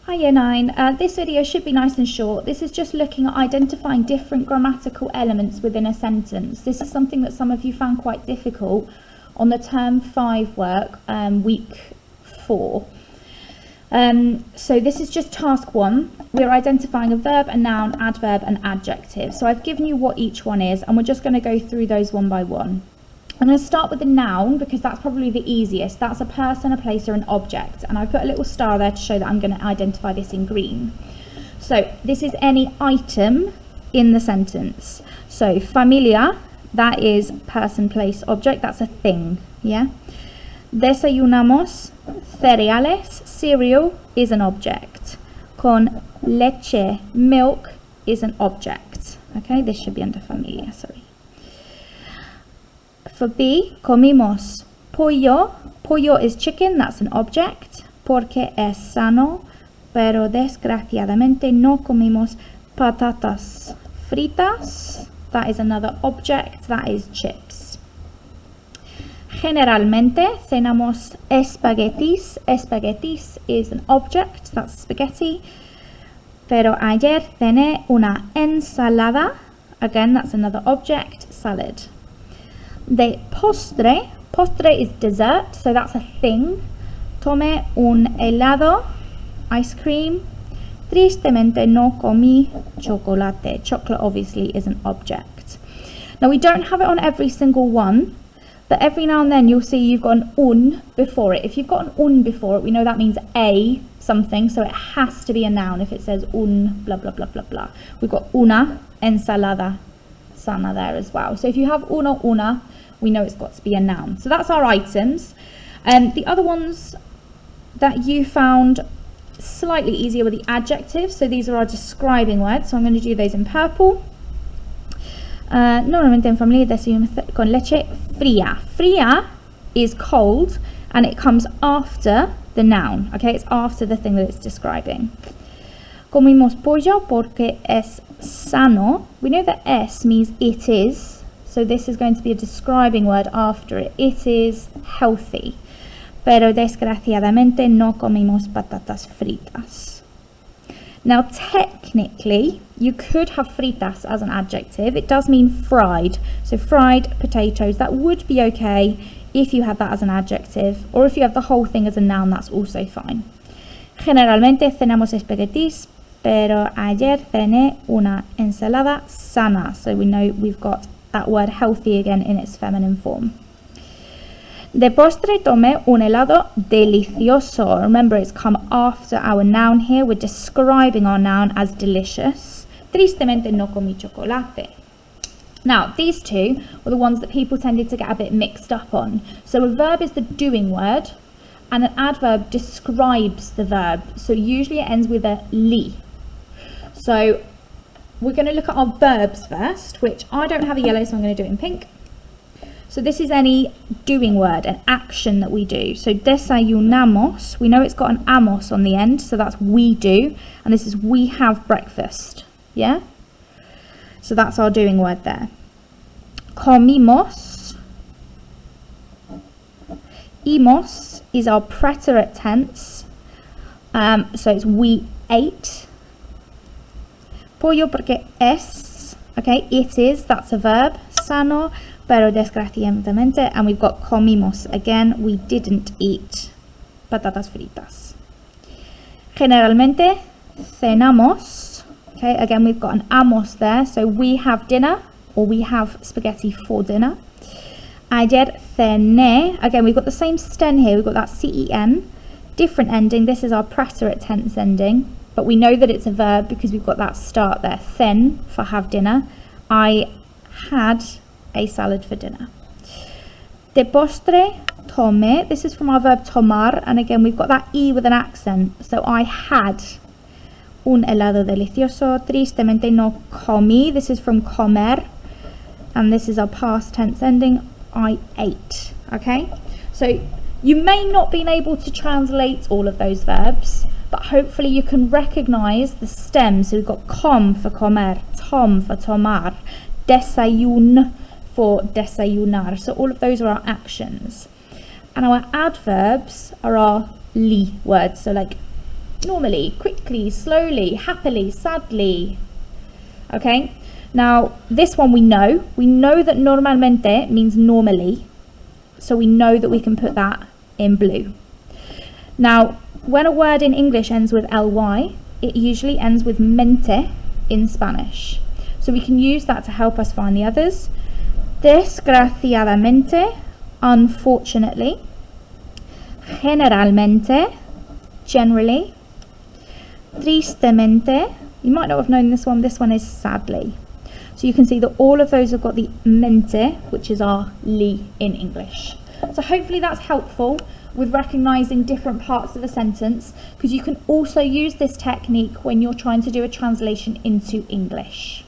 Hi Year 9, this video should be nice and short. This is just looking at identifying different grammatical elements within a sentence. This is something that some of you found quite difficult on the term 5 work, week 4. So this is just task 1. We're identifying a verb, a noun, adverb and adjective. So I've given you what each one is and we're just going to go through those one by one. I'm going to start with the noun because that's probably the easiest. That's a person, a place or an object, and I put a little star there to show that I'm going to identify this in green. So this is any item in the sentence. So familia, that is person, place, object, that's a thing, yeah? Desayunamos cereales, cereal is an object. Con leche, milk is an object. Okay, this should be under familia, sorry. For B, comimos pollo. Pollo is chicken, that's an object. Porque es sano, pero desgraciadamente no comimos patatas fritas. That is another object, that is chips. Generalmente cenamos espaguetis. Espaguetis is an object, that's spaghetti. Pero ayer cené una ensalada. Again, that's another object, salad. De postre, postre is dessert, so that's a thing. Tomé un helado, ice cream. Tristemente no comí chocolate. Chocolate obviously is an object. Now we don't have it on every single one, but every now and then you'll see you've got an un before it. If you've got an un before it, we know that means a something, so it has to be a noun if it says un blah blah blah blah blah. We've got una ensalada sana there as well. So if you have una, we know it's got to be a noun. So that's our items. The other ones that you found slightly easier were the adjectives. So these are our describing words. So I'm going to do those in purple. Normalmente en familia desayuno con leche fría. Fría is cold and it comes after the noun. Okay, it's after the thing that it's describing. Comimos pollo porque es sano. We know that es means it is, so this is going to be a describing word after it. It is healthy. Pero desgraciadamente no comimos patatas fritas. Now technically, you could have fritas as an adjective. It does mean fried. So fried potatoes, that would be okay if you had that as an adjective, or if you have the whole thing as a noun, that's also fine. Generalmente cenamos espaguetis, pero ayer cené una ensalada sana. So we know we've got that word healthy again in its feminine form. De postre tomé un helado delicioso. Remember, it's come after our noun here. We're describing our noun as delicious. Tristemente no comí chocolate. Now, these two were the ones that people tended to get a bit mixed up on. So a verb is the doing word, and an adverb describes the verb. So usually it ends with a li. So we're going to look at our verbs first, which I don't have a yellow, so I'm going to do it in pink. So this is any doing word, an action that we do. So desayunamos, we know it's got an amos on the end, so that's we do, and this is we have breakfast, yeah? So that's our doing word there. Comimos. Imos is our preterite tense, so it's we ate. Pollo porque es, okay, it is, that's a verb. Sano, pero desgraciadamente, and we've got comimos, again, we didn't eat patatas fritas. Generalmente cenamos, okay, again we've got an amos there, so we have dinner, or we have spaghetti for dinner. Ayer cené, again we've got the same sten here, we've got that cen, different ending, this is our preterite tense ending, but we know that it's a verb because we've got that start there, cen for have dinner. I had a salad for dinner. De postre tomé, this is from our verb tomar, and again we've got that e with an accent, so I had un helado delicioso. Tristemente no comí, this is from comer, and this is our past tense ending, I ate. Okay, so you may not be able to translate all of those verbs, but hopefully you can recognize the stem. So we've got com for comer, tom for tomar, desayun for desayunar. So all of those are our actions. And our adverbs are our li words. So like normally, quickly, slowly, happily, sadly. Okay, now this one we know that normalmente means normally, so we know that we can put that in blue. Now, when a word in English ends with ly, it usually ends with mente in Spanish. So we can use that to help us find the others. Desgraciadamente, unfortunately. Generalmente, generally. Tristemente, you might not have known this one is sadly. So you can see that all of those have got the mente, which is our li in English. So hopefully that's helpful with recognising different parts of a sentence, because you can also use this technique when you're trying to do a translation into English.